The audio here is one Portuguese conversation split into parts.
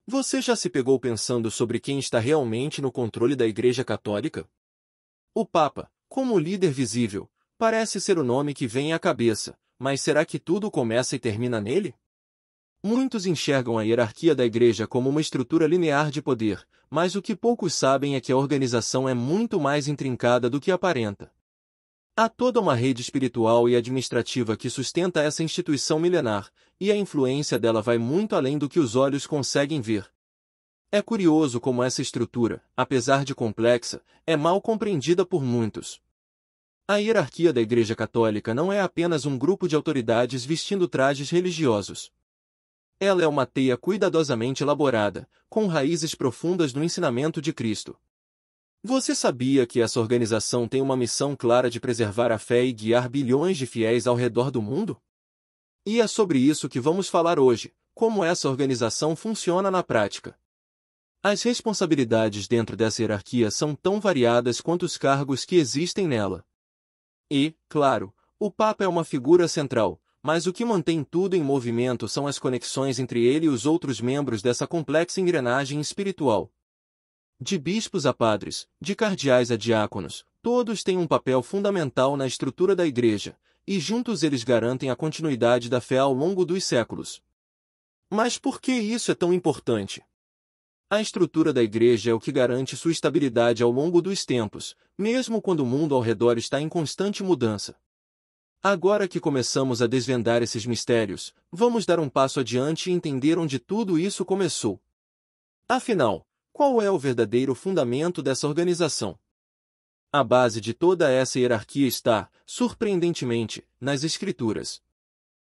Você já se pegou pensando sobre quem está realmente no controle da Igreja Católica? O Papa, como líder visível, parece ser o nome que vem à cabeça, mas será que tudo começa e termina nele? Muitos enxergam a hierarquia da Igreja como uma estrutura linear de poder, mas o que poucos sabem é que a organização é muito mais intrincada do que aparenta. Há toda uma rede espiritual e administrativa que sustenta essa instituição milenar, e a influência dela vai muito além do que os olhos conseguem ver. É curioso como essa estrutura, apesar de complexa, é mal compreendida por muitos. A hierarquia da Igreja Católica não é apenas um grupo de autoridades vestindo trajes religiosos. Ela é uma teia cuidadosamente elaborada, com raízes profundas no ensinamento de Cristo. Você sabia que essa organização tem uma missão clara de preservar a fé e guiar bilhões de fiéis ao redor do mundo? E é sobre isso que vamos falar hoje, como essa organização funciona na prática. As responsabilidades dentro dessa hierarquia são tão variadas quanto os cargos que existem nela. E, claro, o Papa é uma figura central, mas o que mantém tudo em movimento são as conexões entre ele e os outros membros dessa complexa engrenagem espiritual. De bispos a padres, de cardeais a diáconos, todos têm um papel fundamental na estrutura da Igreja, e juntos eles garantem a continuidade da fé ao longo dos séculos. Mas por que isso é tão importante? A estrutura da Igreja é o que garante sua estabilidade ao longo dos tempos, mesmo quando o mundo ao redor está em constante mudança. Agora que começamos a desvendar esses mistérios, vamos dar um passo adiante e entender onde tudo isso começou. Afinal, qual é o verdadeiro fundamento dessa organização? A base de toda essa hierarquia está, surpreendentemente, nas Escrituras.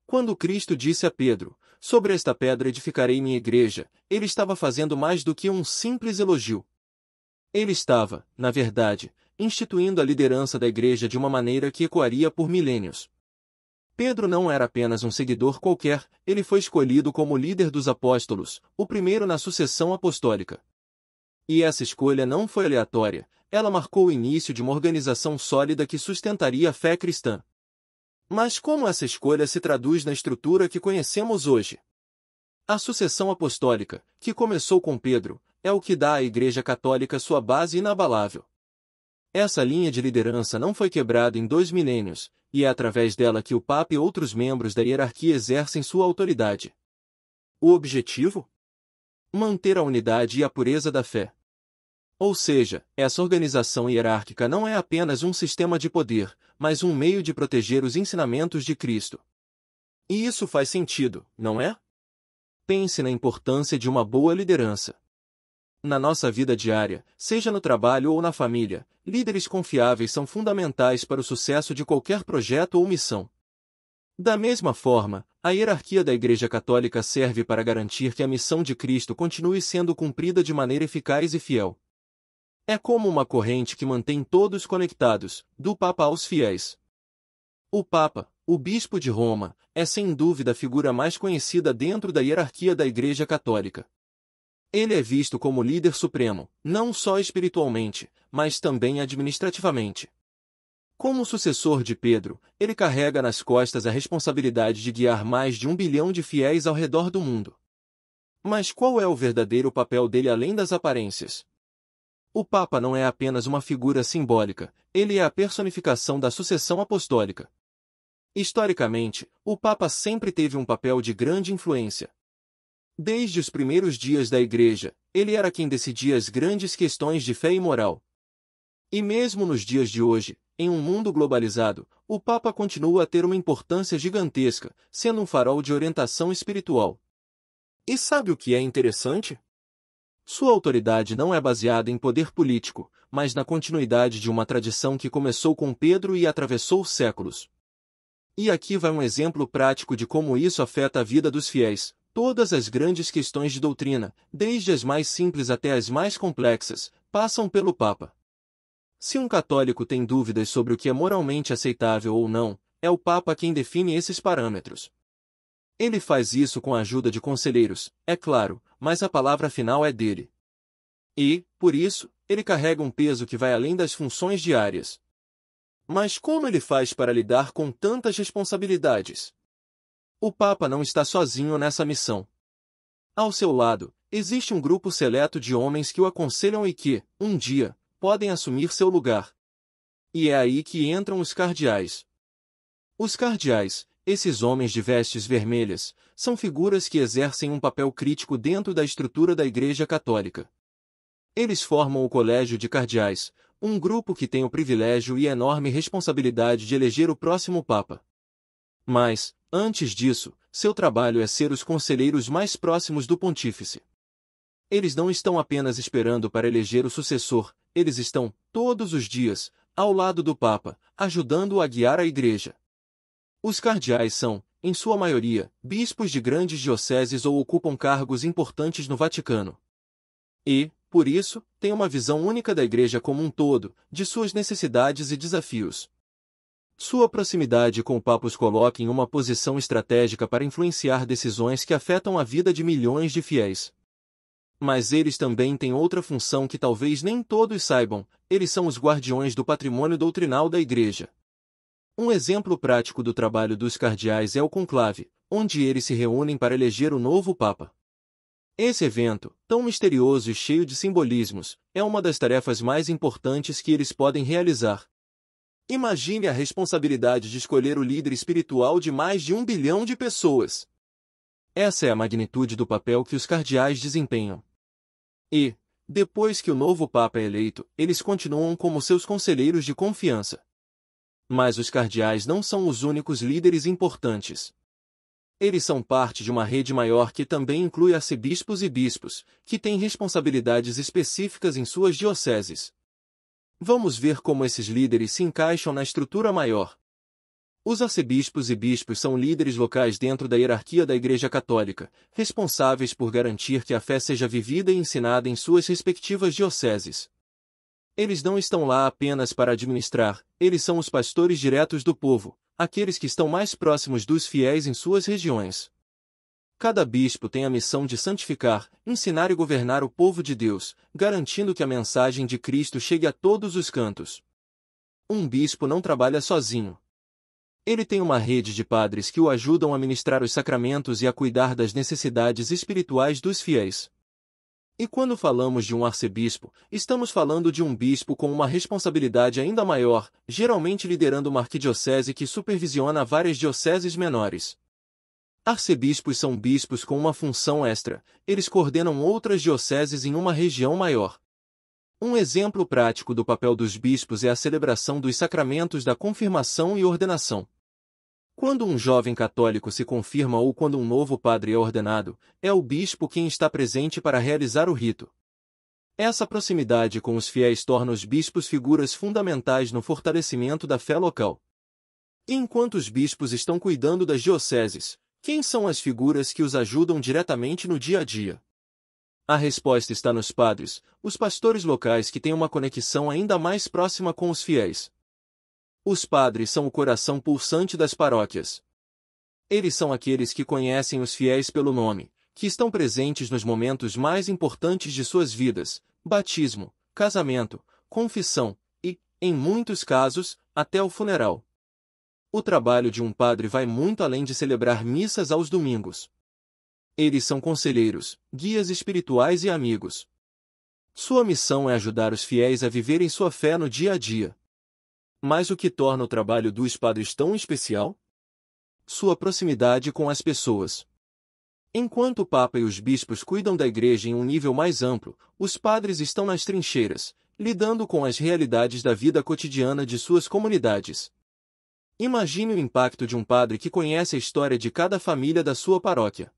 Quando Cristo disse a Pedro, "Sobre esta pedra edificarei minha igreja", ele estava fazendo mais do que um simples elogio. Ele estava, na verdade, instituindo a liderança da igreja de uma maneira que ecoaria por milênios. Pedro não era apenas um seguidor qualquer, ele foi escolhido como líder dos apóstolos, o primeiro na sucessão apostólica. E essa escolha não foi aleatória, ela marcou o início de uma organização sólida que sustentaria a fé cristã. Mas como essa escolha se traduz na estrutura que conhecemos hoje? A sucessão apostólica, que começou com Pedro, é o que dá à Igreja Católica sua base inabalável. Essa linha de liderança não foi quebrada em 2 milênios, e é através dela que o Papa e outros membros da hierarquia exercem sua autoridade. O objetivo? Manter a unidade e a pureza da fé. Ou seja, essa organização hierárquica não é apenas um sistema de poder, mas um meio de proteger os ensinamentos de Cristo. E isso faz sentido, não é? Pense na importância de uma boa liderança. Na nossa vida diária, seja no trabalho ou na família, líderes confiáveis são fundamentais para o sucesso de qualquer projeto ou missão. Da mesma forma, a hierarquia da Igreja Católica serve para garantir que a missão de Cristo continue sendo cumprida de maneira eficaz e fiel. É como uma corrente que mantém todos conectados, do Papa aos fiéis. O Papa, o Bispo de Roma, é sem dúvida a figura mais conhecida dentro da hierarquia da Igreja Católica. Ele é visto como líder supremo, não só espiritualmente, mas também administrativamente. Como sucessor de Pedro, ele carrega nas costas a responsabilidade de guiar mais de 1 bilhão de fiéis ao redor do mundo. Mas qual é o verdadeiro papel dele além das aparências? O Papa não é apenas uma figura simbólica, ele é a personificação da sucessão apostólica. Historicamente, o Papa sempre teve um papel de grande influência. Desde os primeiros dias da Igreja, ele era quem decidia as grandes questões de fé e moral. E mesmo nos dias de hoje, em um mundo globalizado, o Papa continua a ter uma importância gigantesca, sendo um farol de orientação espiritual. E sabe o que é interessante? Sua autoridade não é baseada em poder político, mas na continuidade de uma tradição que começou com Pedro e atravessou séculos. E aqui vai um exemplo prático de como isso afeta a vida dos fiéis. Todas as grandes questões de doutrina, desde as mais simples até as mais complexas, passam pelo Papa. Se um católico tem dúvidas sobre o que é moralmente aceitável ou não, é o Papa quem define esses parâmetros. Ele faz isso com a ajuda de conselheiros, é claro, mas a palavra final é dele. E, por isso, ele carrega um peso que vai além das funções diárias. Mas como ele faz para lidar com tantas responsabilidades? O Papa não está sozinho nessa missão. Ao seu lado, existe um grupo seleto de homens que o aconselham e que, um dia, podem assumir seu lugar. E é aí que entram os cardeais. Os cardeais, esses homens de vestes vermelhas, são figuras que exercem um papel crítico dentro da estrutura da Igreja Católica. Eles formam o Colégio de Cardeais, um grupo que tem o privilégio e enorme responsabilidade de eleger o próximo Papa. Mas, antes disso, seu trabalho é ser os conselheiros mais próximos do Pontífice. Eles não estão apenas esperando para eleger o sucessor, eles estão, todos os dias, ao lado do Papa, ajudando-o a guiar a Igreja. Os cardeais são, em sua maioria, bispos de grandes dioceses ou ocupam cargos importantes no Vaticano. E, por isso, têm uma visão única da Igreja como um todo, de suas necessidades e desafios. Sua proximidade com o Papa os coloca em uma posição estratégica para influenciar decisões que afetam a vida de milhões de fiéis. Mas eles também têm outra função que talvez nem todos saibam: eles são os guardiões do patrimônio doutrinal da Igreja. Um exemplo prático do trabalho dos cardeais é o conclave, onde eles se reúnem para eleger o novo Papa. Esse evento, tão misterioso e cheio de simbolismos, é uma das tarefas mais importantes que eles podem realizar. Imagine a responsabilidade de escolher o líder espiritual de mais de 1 bilhão de pessoas. Essa é a magnitude do papel que os cardeais desempenham. E, depois que o novo Papa é eleito, eles continuam como seus conselheiros de confiança. Mas os cardeais não são os únicos líderes importantes. Eles são parte de uma rede maior que também inclui arcebispos e bispos, que têm responsabilidades específicas em suas dioceses. Vamos ver como esses líderes se encaixam na estrutura maior. Os arcebispos e bispos são líderes locais dentro da hierarquia da Igreja Católica, responsáveis por garantir que a fé seja vivida e ensinada em suas respectivas dioceses. Eles não estão lá apenas para administrar, eles são os pastores diretos do povo, aqueles que estão mais próximos dos fiéis em suas regiões. Cada bispo tem a missão de santificar, ensinar e governar o povo de Deus, garantindo que a mensagem de Cristo chegue a todos os cantos. Um bispo não trabalha sozinho. Ele tem uma rede de padres que o ajudam a ministrar os sacramentos e a cuidar das necessidades espirituais dos fiéis. E quando falamos de um arcebispo, estamos falando de um bispo com uma responsabilidade ainda maior, geralmente liderando uma arquidiocese que supervisiona várias dioceses menores. Arcebispos são bispos com uma função extra, eles coordenam outras dioceses em uma região maior. Um exemplo prático do papel dos bispos é a celebração dos sacramentos da confirmação e ordenação. Quando um jovem católico se confirma ou quando um novo padre é ordenado, é o bispo quem está presente para realizar o rito. Essa proximidade com os fiéis torna os bispos figuras fundamentais no fortalecimento da fé local. E enquanto os bispos estão cuidando das dioceses, quem são as figuras que os ajudam diretamente no dia a dia? A resposta está nos padres, os pastores locais que têm uma conexão ainda mais próxima com os fiéis. Os padres são o coração pulsante das paróquias. Eles são aqueles que conhecem os fiéis pelo nome, que estão presentes nos momentos mais importantes de suas vidas, batismo, casamento, confissão e, em muitos casos, até o funeral. O trabalho de um padre vai muito além de celebrar missas aos domingos. Eles são conselheiros, guias espirituais e amigos. Sua missão é ajudar os fiéis a viverem sua fé no dia a dia. Mas o que torna o trabalho dos padres tão especial? Sua proximidade com as pessoas. Enquanto o Papa e os bispos cuidam da Igreja em um nível mais amplo, os padres estão nas trincheiras, lidando com as realidades da vida cotidiana de suas comunidades. Imagine o impacto de um padre que conhece a história de cada família da sua paróquia.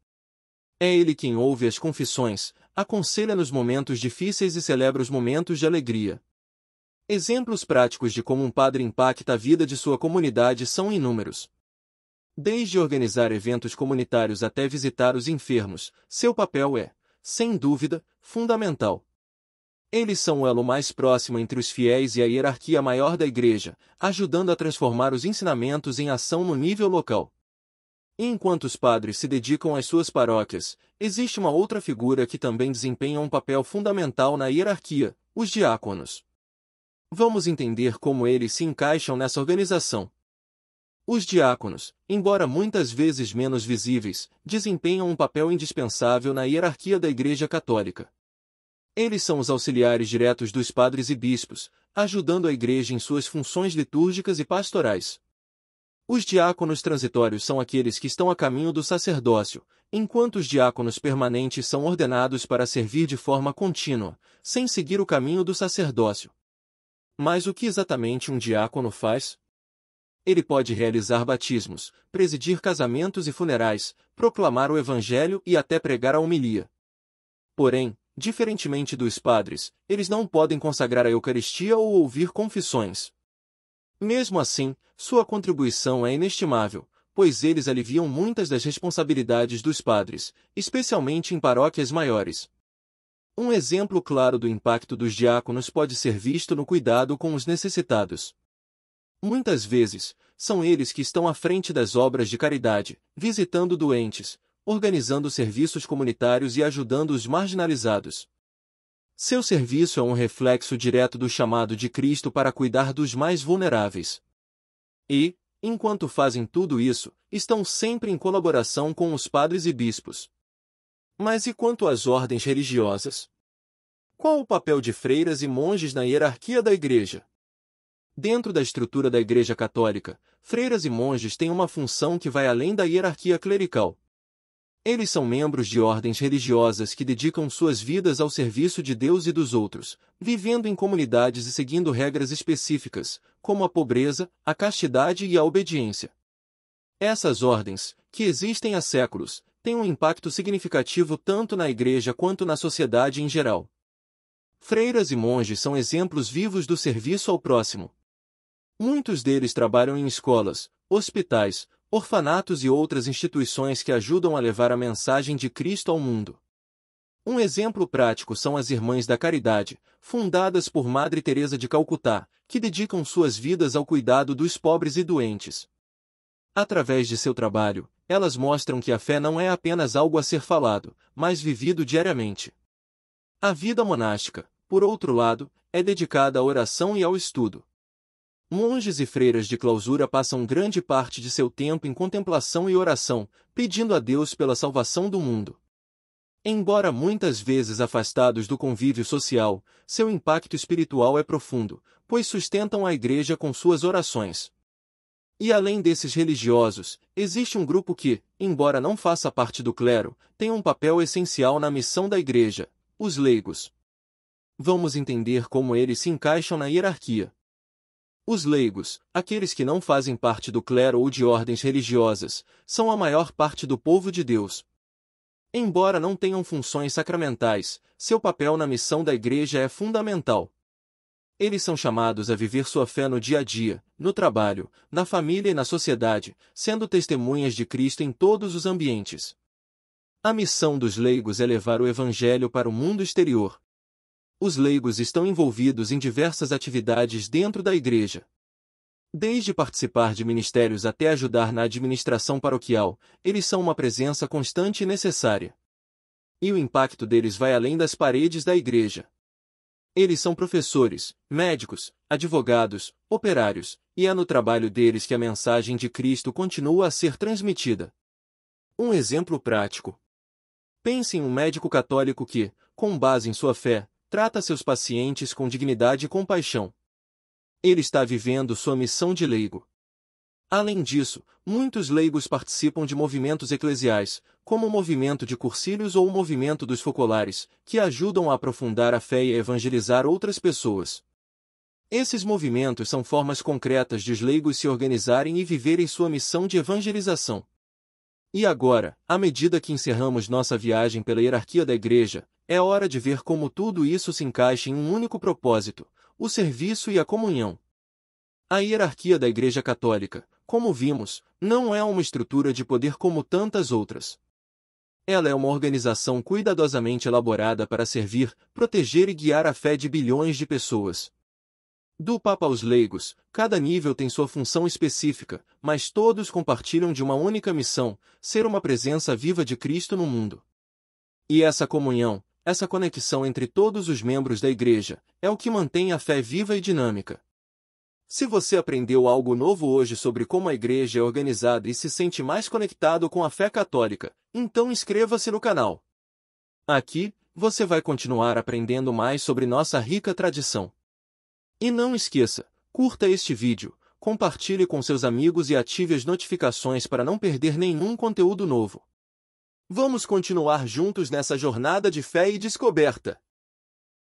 É ele quem ouve as confissões, aconselha nos momentos difíceis e celebra os momentos de alegria. Exemplos práticos de como um padre impacta a vida de sua comunidade são inúmeros. Desde organizar eventos comunitários até visitar os enfermos, seu papel é, sem dúvida, fundamental. Eles são o elo mais próximo entre os fiéis e a hierarquia maior da Igreja, ajudando a transformar os ensinamentos em ação no nível local. E enquanto os padres se dedicam às suas paróquias, existe uma outra figura que também desempenha um papel fundamental na hierarquia: os diáconos. Vamos entender como eles se encaixam nessa organização. Os diáconos, embora muitas vezes menos visíveis, desempenham um papel indispensável na hierarquia da Igreja Católica. Eles são os auxiliares diretos dos padres e bispos, ajudando a Igreja em suas funções litúrgicas e pastorais. Os diáconos transitórios são aqueles que estão a caminho do sacerdócio, enquanto os diáconos permanentes são ordenados para servir de forma contínua, sem seguir o caminho do sacerdócio. Mas o que exatamente um diácono faz? Ele pode realizar batismos, presidir casamentos e funerais, proclamar o evangelho e até pregar a homilia. Porém, diferentemente dos padres, eles não podem consagrar a Eucaristia ou ouvir confissões. Mesmo assim, sua contribuição é inestimável, pois eles aliviam muitas das responsabilidades dos padres, especialmente em paróquias maiores. Um exemplo claro do impacto dos diáconos pode ser visto no cuidado com os necessitados. Muitas vezes, são eles que estão à frente das obras de caridade, visitando doentes, organizando serviços comunitários e ajudando os marginalizados. Seu serviço é um reflexo direto do chamado de Cristo para cuidar dos mais vulneráveis. E, enquanto fazem tudo isso, estão sempre em colaboração com os padres e bispos. Mas e quanto às ordens religiosas? Qual o papel de freiras e monges na hierarquia da Igreja? Dentro da estrutura da Igreja Católica, freiras e monges têm uma função que vai além da hierarquia clerical. Eles são membros de ordens religiosas que dedicam suas vidas ao serviço de Deus e dos outros, vivendo em comunidades e seguindo regras específicas, como a pobreza, a castidade e a obediência. Essas ordens, que existem há séculos, têm um impacto significativo tanto na Igreja quanto na sociedade em geral. Freiras e monges são exemplos vivos do serviço ao próximo. Muitos deles trabalham em escolas, hospitais, orfanatos e outras instituições que ajudam a levar a mensagem de Cristo ao mundo. Um exemplo prático são as Irmãs da Caridade, fundadas por Madre Teresa de Calcutá, que dedicam suas vidas ao cuidado dos pobres e doentes. Através de seu trabalho, elas mostram que a fé não é apenas algo a ser falado, mas vivido diariamente. A vida monástica, por outro lado, é dedicada à oração e ao estudo. Monges e freiras de clausura passam grande parte de seu tempo em contemplação e oração, pedindo a Deus pela salvação do mundo. Embora muitas vezes afastados do convívio social, seu impacto espiritual é profundo, pois sustentam a Igreja com suas orações. E além desses religiosos, existe um grupo que, embora não faça parte do clero, tem um papel essencial na missão da Igreja: os leigos. Vamos entender como eles se encaixam na hierarquia. Os leigos, aqueles que não fazem parte do clero ou de ordens religiosas, são a maior parte do povo de Deus. Embora não tenham funções sacramentais, seu papel na missão da Igreja é fundamental. Eles são chamados a viver sua fé no dia a dia, no trabalho, na família e na sociedade, sendo testemunhas de Cristo em todos os ambientes. A missão dos leigos é levar o Evangelho para o mundo exterior. Os leigos estão envolvidos em diversas atividades dentro da Igreja. Desde participar de ministérios até ajudar na administração paroquial, eles são uma presença constante e necessária. E o impacto deles vai além das paredes da Igreja. Eles são professores, médicos, advogados, operários, e é no trabalho deles que a mensagem de Cristo continua a ser transmitida. Um exemplo prático. Pense em um médico católico que, com base em sua fé, trata seus pacientes com dignidade e compaixão. Ele está vivendo sua missão de leigo. Além disso, muitos leigos participam de movimentos eclesiais, como o movimento de Cursilhos ou o movimento dos Focolares, que ajudam a aprofundar a fé e a evangelizar outras pessoas. Esses movimentos são formas concretas de os leigos se organizarem e viverem sua missão de evangelização. E agora, à medida que encerramos nossa viagem pela hierarquia da Igreja, é hora de ver como tudo isso se encaixa em um único propósito: o serviço e a comunhão. A hierarquia da Igreja Católica, como vimos, não é uma estrutura de poder como tantas outras. Ela é uma organização cuidadosamente elaborada para servir, proteger e guiar a fé de bilhões de pessoas. Do Papa aos leigos, cada nível tem sua função específica, mas todos compartilham de uma única missão: ser uma presença viva de Cristo no mundo. E essa comunhão, essa conexão entre todos os membros da Igreja, é o que mantém a fé viva e dinâmica. Se você aprendeu algo novo hoje sobre como a igreja é organizada e se sente mais conectado com a fé católica, então inscreva-se no canal. Aqui, você vai continuar aprendendo mais sobre nossa rica tradição. E não esqueça, curta este vídeo, compartilhe com seus amigos e ative as notificações para não perder nenhum conteúdo novo. Vamos continuar juntos nessa jornada de fé e descoberta.